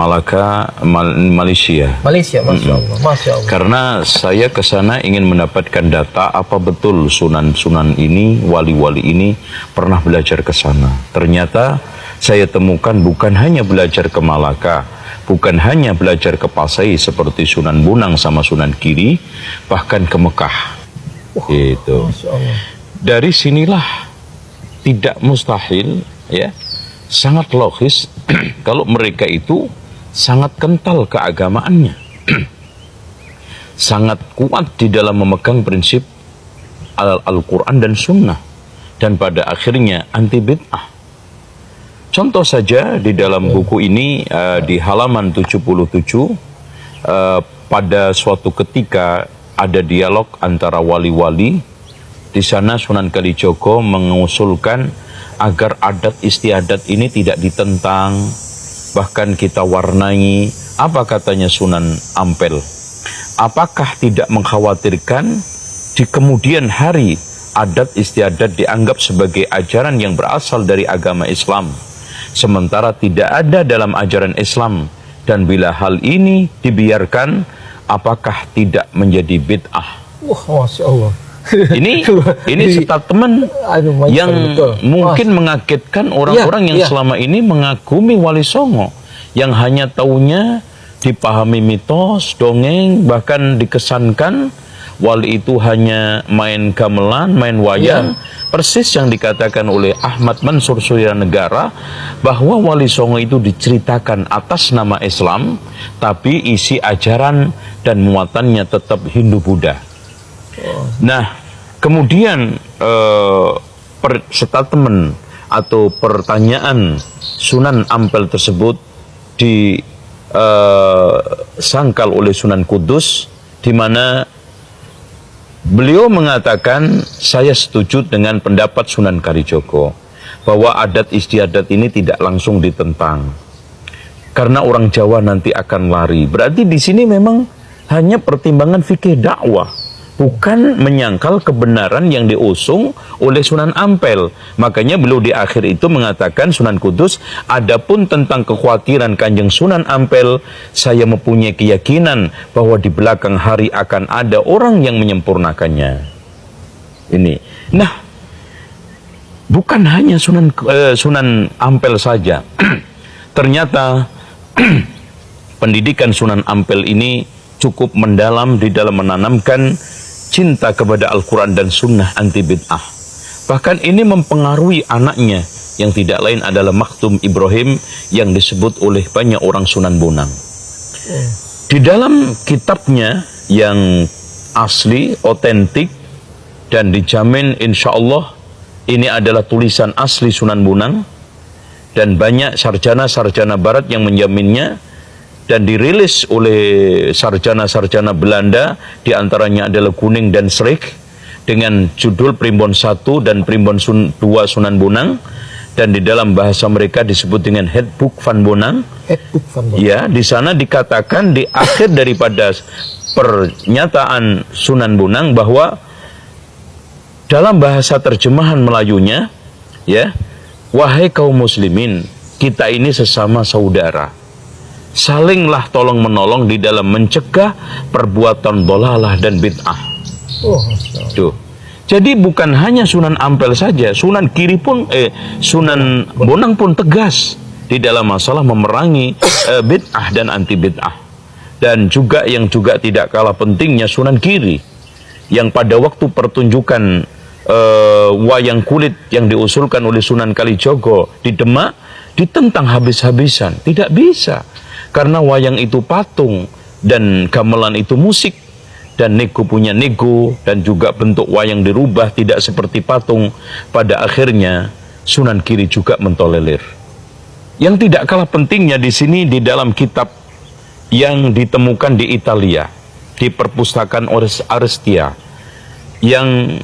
Malaka, Malaysia. Malaysia, Masya Allah. Masya Allah. Karena saya ke sana ingin mendapatkan data apa betul sunan-sunan ini, wali-wali ini pernah belajar ke sana. Ternyata saya temukan bukan hanya belajar ke Malaka, bukan hanya belajar ke Pasai seperti Sunan Bonang sama Sunan Giri, bahkan ke Mekah. Itu. Dari sinilah tidak mustahil, ya, sangat logis kalau mereka itu sangat kental keagamaannya, sangat kuat di dalam memegang prinsip Al-Quran dan Sunnah, dan pada akhirnya anti bid'ah. Contoh saja di dalam buku ini di halaman 77, pada suatu ketika ada dialog antara wali-wali. Di sana Sunan Kalijogo mengusulkan agar adat istiadat ini tidak ditentang, bahkan kita warnai. Apa katanya Sunan Ampel? Apakah tidak mengkhawatirkan di kemudian hari adat istiadat dianggap sebagai ajaran yang berasal dari agama Islam, sementara tidak ada dalam ajaran Islam, dan bila hal ini dibiarkan, apakah tidak menjadi bid'ah? Wah, Masya Allah. Ini statement yang mungkin mengagetkan orang-orang yang selama ini mengagumi Wali Songo, yang hanya taunya dipahami mitos, dongeng, bahkan dikesankan wali itu hanya main gamelan, main wayang. Persis yang dikatakan oleh Ahmad Mansur Suryanegara, bahwa Wali Songo itu diceritakan atas nama Islam, tapi isi ajaran dan muatannya tetap Hindu-Buddha. Nah, kemudian statement atau pertanyaan Sunan Ampel tersebut disangkal oleh Sunan Kudus, di mana beliau mengatakan, saya setuju dengan pendapat Sunan Kalijogo bahwa adat istiadat ini tidak langsung ditentang, karena orang Jawa nanti akan lari. Berarti di sini memang hanya pertimbangan fikih dakwah, bukan menyangkal kebenaran yang diusung oleh Sunan Ampel. Makanya beliau di akhir itu mengatakan, Sunan Kudus, adapun tentang kekhawatiran Kanjeng Sunan Ampel, saya mempunyai keyakinan bahwa di belakang hari akan ada orang yang menyempurnakannya. Ini. Nah, bukan hanya Sunan Ampel saja. Ternyata pendidikan Sunan Ampel ini cukup mendalam di dalam menanamkan cinta kepada Al-Quran dan Sunnah, anti bid'ah. Bahkan ini mempengaruhi anaknya, yang tidak lain adalah Maktum Ibrahim, yang disebut oleh banyak orang Sunan Bonang. Di dalam kitabnya yang asli, otentik, dan dijamin insya Allah ini adalah tulisan asli Sunan Bonang, dan banyak sarjana-sarjana barat yang menjaminnya, dan dirilis oleh sarjana-sarjana Belanda, diantaranya adalah Kuning dan Srik, dengan judul Primbon 1 dan Primbon 2 Sunan Bonang, dan di dalam bahasa mereka disebut dengan Handbook van Bonang. Ya, di sana dikatakan di akhir daripada pernyataan Sunan Bonang bahwa dalam bahasa terjemahan Melayunya, ya, wahai kaum muslimin, kita ini sesama saudara. Salinglah tolong menolong di dalam mencegah perbuatan dolalah dan bid'ah. Tuh. Jadi bukan hanya Sunan Ampel saja, Sunan Giri pun Sunan Bonang pun tegas di dalam masalah memerangi bid'ah dan anti bid'ah. Dan juga yang juga tidak kalah pentingnya Sunan Giri, yang pada waktu pertunjukan wayang kulit yang diusulkan oleh Sunan Kalijogo di Demak ditentang habis-habisan. Tidak bisa. Karena wayang itu patung dan gamelan itu musik, dan nego punya nego, dan juga bentuk wayang dirubah tidak seperti patung. Pada akhirnya Sunan Giri juga mentolerir. Yang tidak kalah pentingnya di sini, di dalam kitab yang ditemukan di Italia, di perpustakaan Arestia, yang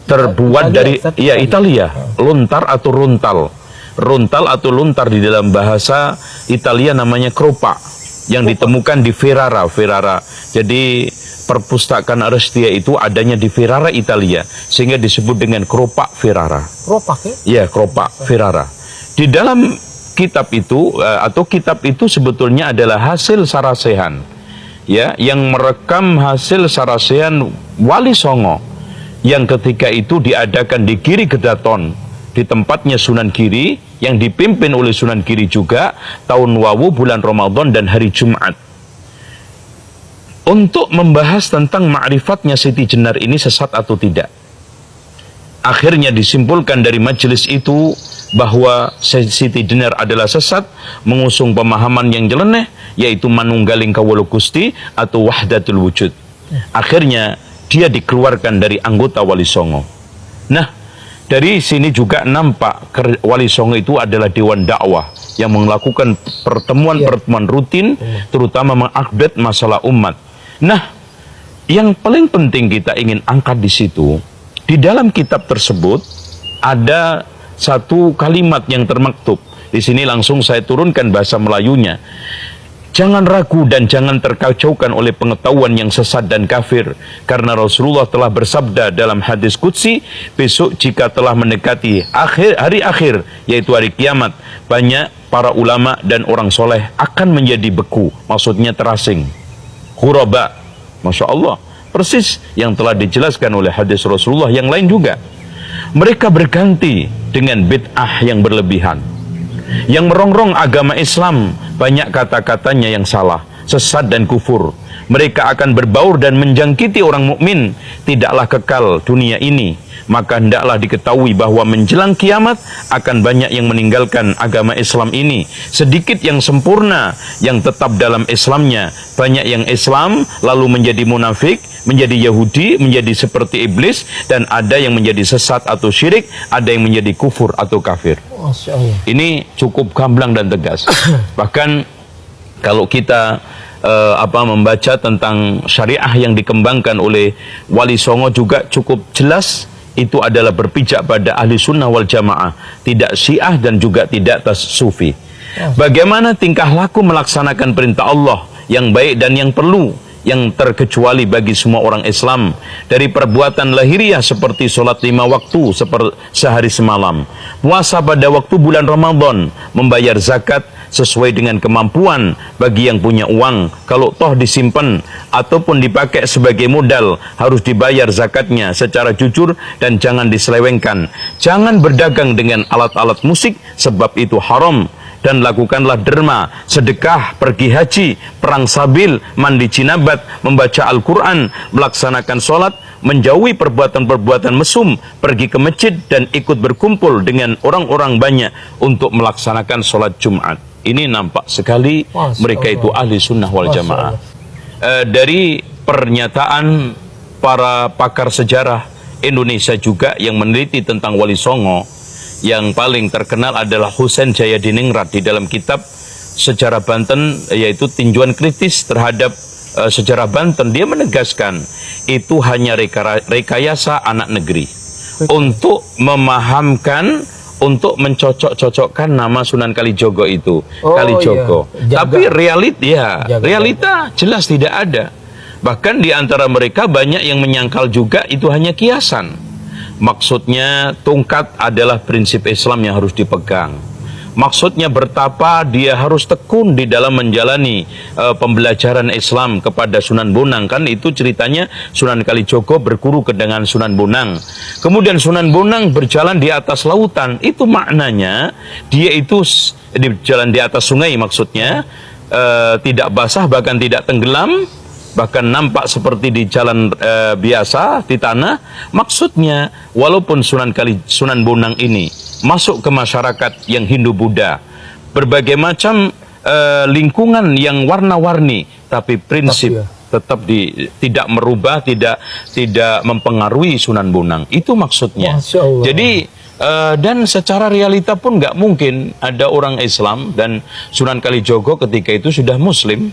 terbuat dari Italia, lontar atau runtal. Runtal atau luntar di dalam bahasa Italia namanya kropa, yang ditemukan di Ferrara. Jadi perpustakaan Arestia itu adanya di Ferrara, Italia, sehingga disebut dengan kropa Ferrara. Kropa, ya? Ya, kropa Ferrara. Di dalam kitab itu atau kitab itu sebetulnya adalah hasil sarasehan, ya, yang merekam hasil sarasehan Wali Songo yang ketika itu diadakan di Giri Gedaton, di tempatnya Sunan Giri, yang dipimpin oleh Sunan Giri juga, tahun Wawu, bulan Ramadan dan hari Jumat, untuk membahas tentang ma'rifatnya Siti Jenar ini sesat atau tidak. Akhirnya disimpulkan dari majelis itu bahwa Siti Jenar adalah sesat, mengusung pemahaman yang nyeleneh, yaitu manunggaling kawula Gusti atau wahdatul wujud. Akhirnya dia dikeluarkan dari anggota Wali Songo. Nah, dari sini juga nampak Wali Songo itu adalah dewan dakwah yang melakukan pertemuan-pertemuan rutin, terutama mengupdate masalah umat. Nah, yang paling penting kita ingin angkat di situ, di dalam kitab tersebut ada satu kalimat yang termaktub. Di sini langsung saya turunkan bahasa Melayunya. Jangan ragu dan jangan terkacaukan oleh pengetahuan yang sesat dan kafir, karena Rasulullah telah bersabda dalam hadis qudsi, besok jika telah mendekati hari akhir, yaitu hari kiamat, banyak para ulama dan orang soleh akan menjadi beku, maksudnya terasing, khuraba. Masya Allah, persis yang telah dijelaskan oleh hadis Rasulullah yang lain juga. Mereka berganti dengan bid'ah yang berlebihan, yang merongrong agama Islam, banyak kata-katanya yang salah, sesat dan kufur. Mereka akan berbaur dan menjangkiti orang mukmin, tidaklah kekal dunia ini. Maka hendaklah diketahui bahwa menjelang kiamat akan banyak yang meninggalkan agama Islam ini. Sedikit yang sempurna, yang tetap dalam Islamnya. Banyak yang Islam lalu menjadi munafik, menjadi Yahudi, menjadi seperti iblis, dan ada yang menjadi sesat atau syirik, ada yang menjadi kufur atau kafir. Masya Allah. Ini cukup gamblang dan tegas. Bahkan kalau kita membaca tentang syariah yang dikembangkan oleh Wali Songo juga cukup jelas. Itu adalah berpijak pada ahli sunnah wal jamaah, tidak syiah dan juga tidak sufi. Bagaimana tingkah laku melaksanakan perintah Allah yang baik dan yang perlu, yang terkecuali bagi semua orang Islam, dari perbuatan lahiriah seperti sholat 5 waktu sehari semalam, puasa pada waktu bulan Ramadan, membayar zakat sesuai dengan kemampuan bagi yang punya uang. Kalau toh disimpan ataupun dipakai sebagai modal, harus dibayar zakatnya secara jujur dan jangan diselewengkan. Jangan berdagang dengan alat-alat musik sebab itu haram. Dan lakukanlah derma, sedekah, pergi haji, perang sabil, mandi jinabat, membaca Al-Quran, melaksanakan sholat, menjauhi perbuatan-perbuatan mesum, pergi ke masjid dan ikut berkumpul dengan orang-orang banyak untuk melaksanakan sholat Jumat. Ini nampak sekali mereka itu ahli sunnah wal jamaah. Dari pernyataan para pakar sejarah Indonesia juga yang meneliti tentang Wali Songo, yang paling terkenal adalah Husain Jayadiningrat di dalam kitab Sejarah Banten, yaitu tinjauan kritis terhadap sejarah Banten. Dia menegaskan itu hanya rekayasa anak negeri untuk memahamkan, untuk mencocok-cocokkan nama Sunan Kalijogo itu. Kalijogo. Iya. Tapi realita jelas tidak ada. Bahkan di antara mereka banyak yang menyangkal juga itu hanya kiasan. Maksudnya tungkat adalah prinsip Islam yang harus dipegang. Maksudnya bertapa, dia harus tekun di dalam menjalani pembelajaran Islam kepada Sunan Bonang. Kan itu ceritanya Sunan Kalijogo berguru dengan Sunan Bonang. Kemudian Sunan Bonang berjalan di atas lautan. Itu maknanya dia itu jalan di atas sungai, maksudnya tidak basah bahkan tidak tenggelam, bahkan nampak seperti di jalan biasa di tanah. Maksudnya walaupun Sunan Bonang ini masuk ke masyarakat yang Hindu-Buddha, berbagai macam lingkungan yang warna-warni, tapi prinsip tetap tidak merubah, tidak mempengaruhi Sunan Bonang. Itu maksudnya. Jadi dan secara realita pun nggak mungkin ada orang Islam, dan Sunan Kalijogo ketika itu sudah Muslim.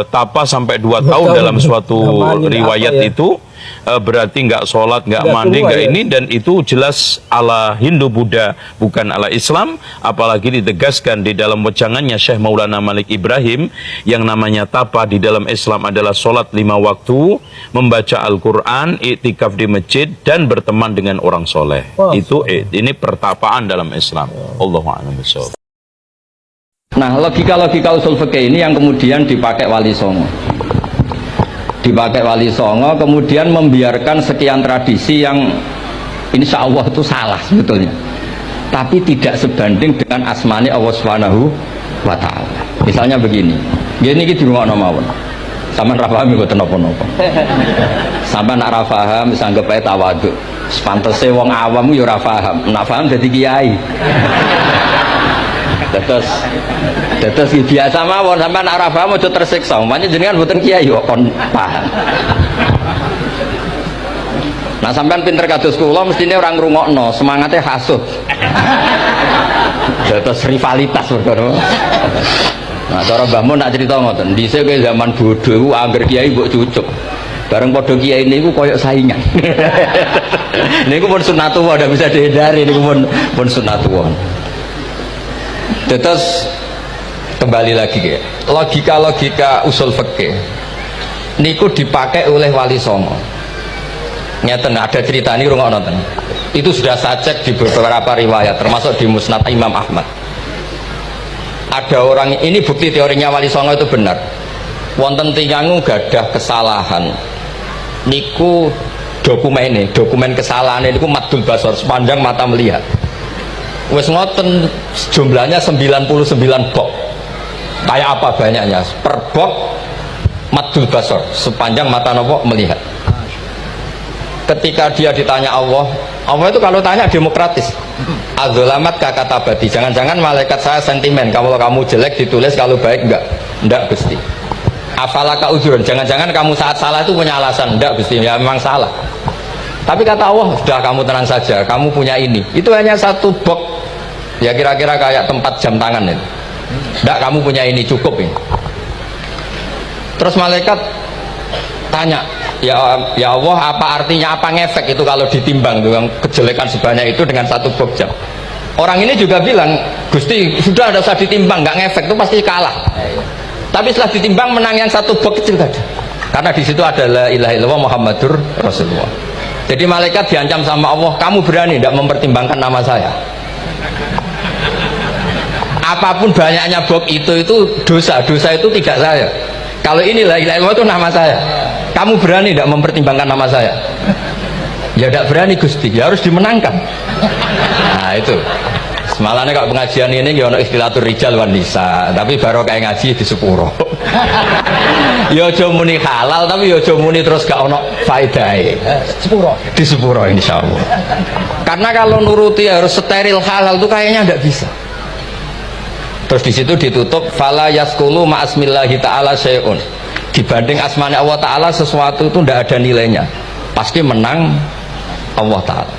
Tapa sampai 2 tahun dalam suatu riwayat itu, berarti nggak sholat, nggak mandi, nggak ini, dan itu jelas ala Hindu Buddha, bukan ala Islam. Apalagi ditegaskan di dalam wejangannya Syekh Maulana Malik Ibrahim, yang namanya tapa di dalam Islam adalah sholat 5 waktu, membaca Al-Quran, iktikaf di masjid, dan berteman dengan orang soleh. Itu ini pertapaan dalam Islam. Allahu a'lam bishawab. Nah, logika-logika usul fikih ini yang kemudian dipakai Wali Songo. Dipakai Wali Songo, kemudian membiarkan sekian tradisi yang insya Allah itu salah sebetulnya. Tapi tidak sebanding dengan asmani Allah Subhanahu wa Ta'ala. Misalnya begini, gini di rumah mawon. Sama ra paham mboten napa-napa. Sampeyan nak ra paham wis anggap ae tawadhu. Sepantese wong awam yo ora paham. Nak paham dadi kiai. Terus biasa mawon sampeyan nak ora paham aja tersiksa. Umpamane jenengan mboten kiai kok kon paham. Nah sampean pinter kados kula mestine ora ngrungokno, semangate hasud. Terus rivalitas perkara. Nah, cara Mbah Mun nak cerita ngoten, dhisik ke zaman bodoh iku angger kiai mbok cucuk. Bareng padha kiai niku koyo saingan. Niku pun sunatullah ndak bisa dihindari, niku pun sunatullah. Terus kembali lagi ke logika usul fikih. Niku dipakai oleh Wali Songo. Ngeten ada cerita ini rungokno ten. Itu sudah saya cek di beberapa riwayat termasuk di Musnad Imam Ahmad. Ada orang, ini bukti teorinya Wali Songo itu benar. Wonten tiyang gadah kesalahan niku dokumen kesalahan niku madul basor, sepanjang mata melihat. Wes ngoten jumlahnya 99 bok. Kayak apa banyaknya? Per bok madul basor, sepanjang mata nopo melihat. Ketika dia ditanya Allah itu kalau tanya demokratis. Adzolamat kakatabati, jangan-jangan malaikat saya sentimen kalau kamu jelek ditulis, kalau baik enggak Gusti. Afalaka uzrun, jangan-jangan kamu saat salah itu punya alasan. Enggak Gusti, ya memang salah. Tapi kata Allah, sudah kamu tenang saja, kamu punya ini. Itu hanya satu box, ya kira-kira kayak tempat jam tangan itu. Enggak, kamu punya ini, cukup ini. Terus malaikat tanya, ya Allah, apa artinya, apa ngefek itu kalau ditimbang tuh, kejelekan sebanyak itu dengan satu box jam. Orang ini juga bilang, Gusti sudah ada usah ditimbang, nggak ngefek, itu pasti kalah. Tapi setelah ditimbang menang yang satu box kecil tadi, karena di situ ada la ilaha illallah Muhammadur Rasulullah. Jadi malaikat diancam sama Allah, kamu berani tidak mempertimbangkan nama saya? Apapun banyaknya box itu dosa itu tidak saya. Kalau ini la ilaha illallah itu nama saya. Kamu berani tidak mempertimbangkan nama saya? Ya tidak berani Gusti, ya harus dimenangkan. Nah itu semalannya kalau pengajian ini ya ada istilatur rijal wan nisa, tapi baru kayak ngaji di sepuro. Ya aja muni halal, tapi ya aja muni terus gak ono faedahe. Di sepuro insya Allah. Karena kalau nuruti harus steril halal itu kayaknya tidak bisa. Terus di situ ditutup fala yaskulu ma'asmillahi ta'ala syai'un. Dibanding asmani Allah Ta'ala sesuatu itu tidak ada nilainya, pasti menang Allah Ta'ala.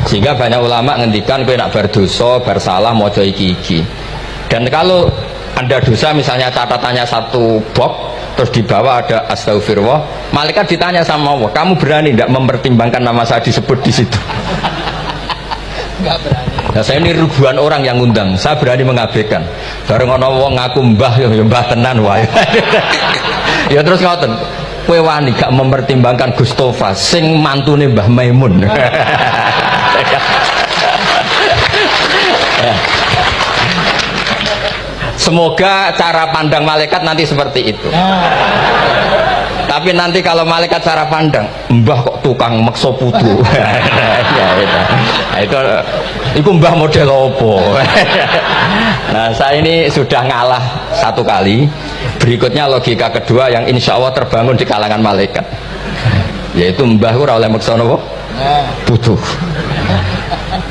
Sehingga banyak ulama ngendikan kowe nak berdosa bersalah mojo iki. Dan kalau anda dosa misalnya catatannya satu box, terus di bawah ada astagfirullah, malaikat ditanya sama Allah, kamu berani tidak mempertimbangkan nama saya disebut di situ? Enggak berani. Nah, saya ini ribuan orang yang ngundang, saya berani mengabaikan. Bareng ana wong ngaku mbah ya mbah tenan wae. Ya terus ngoten, kowe wani gak mempertimbangkan Gustofa sing mantune Mbah Maimun. Semoga cara pandang malaikat nanti seperti itu. Tapi nanti kalau malaikat cara pandang, mbah kok tukang makso putu. Nah, itu mbah model opo. Nah saya ini sudah ngalah satu kali. Berikutnya logika kedua yang insya Allah terbangun di kalangan malaikat, yaitu mbah ora oleh maksa napa putu.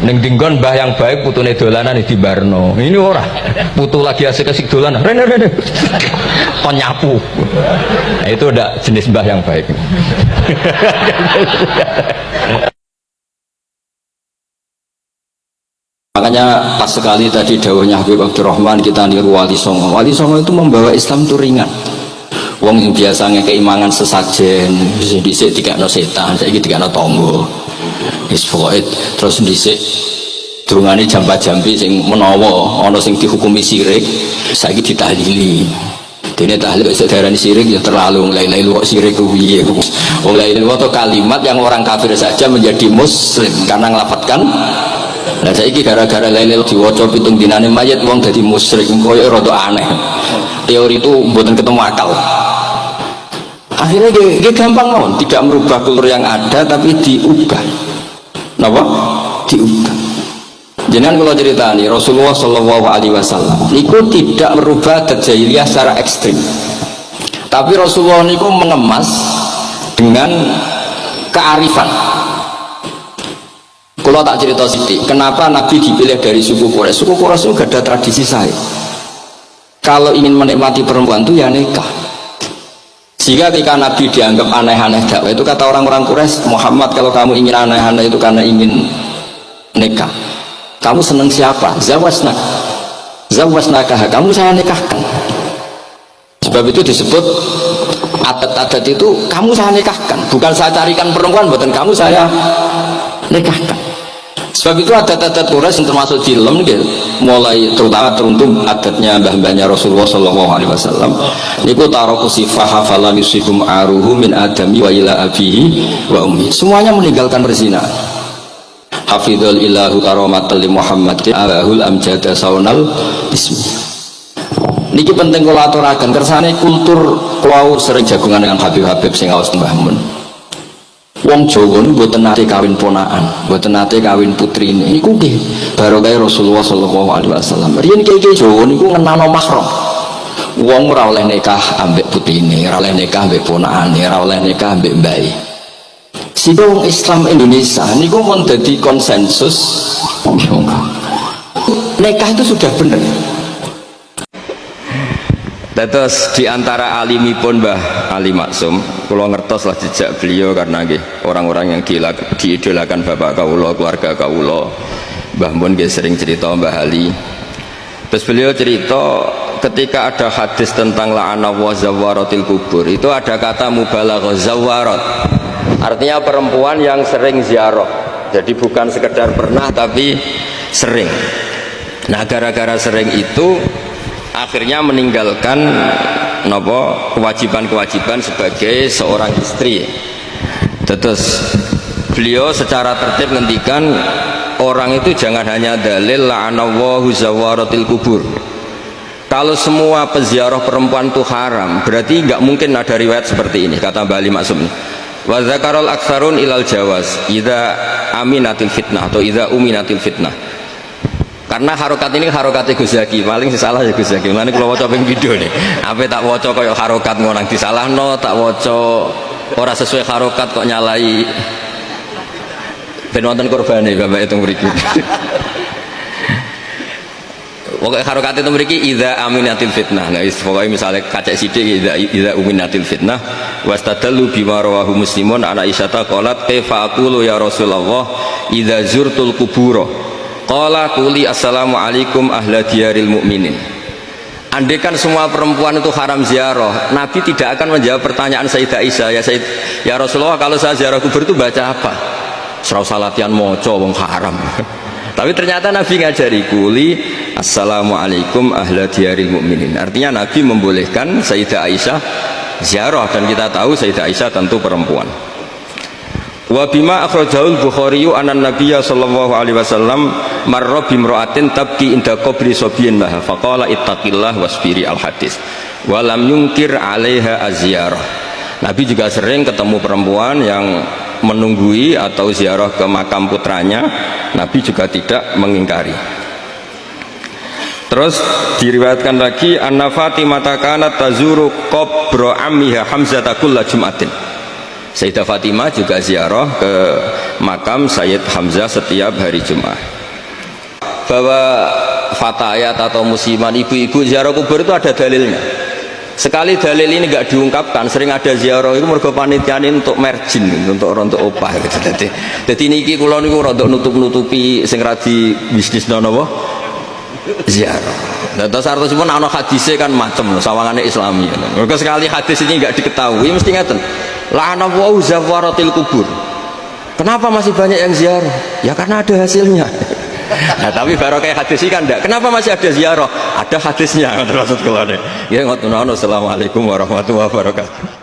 Ning dinggon mbah yang baik putune dolanan di barno. Ini ora putu lagi asik-asik dolanan. Rene kon nyapu. Nah, itu udah jenis mbah yang baik. Makanya pas sekali tadi dawuhnya Habib Abdurrahman kita niru Wali Songo. Wali Songo itu membawa Islam itu ringan. Wong yang biasanya keimangan sesajen, dhisik dikakno setan, saiki dikakno tangga. Wis pokoke terus dhisik durungane jampa-jampi sing menawa ana sing dihukumi syirik, saiki ditahlili. Dene tahlil iso diarani syirik ya terlalu lain-lain kok syirik ku piye. Wong lain itu kalimat yang orang kafir saja menjadi muslim karena ngelafadzkan Lah saiki gara-gara lele diwaca pitung dinane mayit wong dadi musyrik koyo rada aneh. Teori itu mboten ketemu akal. Akhirnya dia gampang mawon, tidak merubah kultur yang ada tapi diubah. Napa? Diubah. Jangan kalau cerita nih Rasulullah Shallallahu Alaihi Wasallam niku tidak merubah adat jahiliyah secara ekstrim, tapi Rasulullah niku mengemas dengan kearifan. Kalau tak cerita sedikit, kenapa Nabi dipilih dari suku Quraisy? Suku Quraisy itu gak ada tradisi saya. Kalau ingin menikmati perempuan itu ya nikah. Sehingga ketika Nabi dianggap aneh-aneh dakwah itu kata orang-orang Quraisy, Muhammad kalau kamu ingin aneh-aneh itu karena ingin nikah. Kamu senang siapa? Zawasnak. Zawasnakah, kamu saya nikahkan. Sebab itu disebut adat-adat itu kamu saya nikahkan. Bukan saya carikan perempuan, bukan kamu saya nikahkan. Sebab itu adat-adat Quraisy yang termasuk jilem gitu, mulai terutama teruntuk adatnya mbah-mbahnya Rasulullah Shallallahu Alaihi Wasallam. Niku taroku sifaha falam yusibum aruhu min adami wa ila abihi wa ummi. Semuanya meninggalkan berzina. Hafidhul ilahu karomatul li Muhammadin abahul amjada saunal ismi. Niki penting kula aturaken kersane kultur kula sering jagungan dengan Habib-habib sing aos Mbah Mun. Wong Jawa niku mboten nate kawin ponakan, mboten nate kawin putrine. Niku nggih barokah Rasulullah sallallahu alaihi wasallam. Riyen kiai-kiai Jawa niku ngenano mahram. Wong ora oleh nikah ambek putrine, ora oleh nikah ambek ponakane, ora oleh nikah ambek mbae. Sehingga wong Islam Indonesia niku mun dadi konsensus nikah itu sudah benar. Terus diantara alimipun Mbah Ali Maksum, kula ngertos lah jejak beliau karena nggih orang-orang yang diidolakan bapak kawula, keluarga kawula. Mbah Mun nggih sering cerita Mbah Ali. Terus beliau cerita ketika ada hadis tentang la'ana wa zawaratil kubur, itu ada kata mubalaghah zawarat. Artinya perempuan yang sering ziarah. Jadi bukan sekedar pernah tapi sering. Nah, gara-gara sering itu akhirnya meninggalkan kewajiban-kewajiban sebagai seorang istri. Terus beliau secara tertib ngendikan orang itu jangan hanya dalil la'anallahu zawaratil kubur. Kalau semua peziarah perempuan itu haram, berarti nggak mungkin ada riwayat seperti ini, kata Mbah Ali Maksum. Wa zakarul aktsarun ilal jawaz idza aminatil fitnah atau idza uminatil fitnah. Karena harokat ini harokatnya Gus Zaki, paling salah ya Gus Zaki. Mulane kula waca ping video nih. Apa tak waca kaya harokat ngonang disalahno, tak waca ora sesuai harokat kok nyalai. Ben wonten kurbane Bapak itu mriki. Pokoke harokat itu mriki idza aminatil fitnah. Nah, pokoke misale kacek sithik idza uminatil fitnah wastadallu bima rawahu Muslimun ana Aisyah qalat kaifa aqulu ya Rasulullah idza zurtul kubura. Qala quli assalamualaikum ahla diyaril mu'minin. Andaikan semua perempuan itu haram ziarah, Nabi tidak akan menjawab pertanyaan Sayyidah Aisyah, ya Rasulullah kalau saya ziarah kubur itu baca apa? Serau salatian moco wong haram. Tapi ternyata Nabi ngajari quli assalamualaikum ahla diyaril mu'minin. Artinya Nabi membolehkan Sayyidah Aisyah ziarah, dan kita tahu Sayyidah Aisyah tentu perempuan. Wa bima akhrajahul Bukhari anan Nabiyya sallallahu alaihi wasallam marra bimra'atin tabki inda qabri sabiyin laha faqala ittaqillah wasbiri al hadis wa lam yunkir 'alaiha azyarah. Nabi juga sering ketemu perempuan yang menunggui atau ziarah ke makam putranya, Nabi juga tidak mengingkari. Terus diriwayatkan lagi anna Fatimah kanat tazuru qabra ammiha Hamzah kulla Jum'atin. Sayyidah Fatimah juga ziarah ke makam Sayyid Hamzah setiap hari Jumat. Bahwa fatayat atau musiman ibu-ibu ziarah kubur itu ada dalilnya. Sekali dalil ini nggak diungkapkan, sering ada ziarah itu mergo panitiane untuk merjin, untuk opah gitu. Jadi niki kula niku rada nutup-nutupi sing ra di bisnis napa ziarah. Nah, terus artosipun ana hadise kan macem sawangane Islami. Mergo sekali hadis ini nggak diketahui mesti ngaten. La'anallahu zawaratil kubur. Kenapa masih banyak yang ziarah? Ya karena ada hasilnya. Nah, tapi baru kayak hadis ini kan enggak. Kenapa masih ada ziarah? Ada hadisnya. Maksud kula. Ya ngoten. Assalamualaikum warahmatullahi wabarakatuh.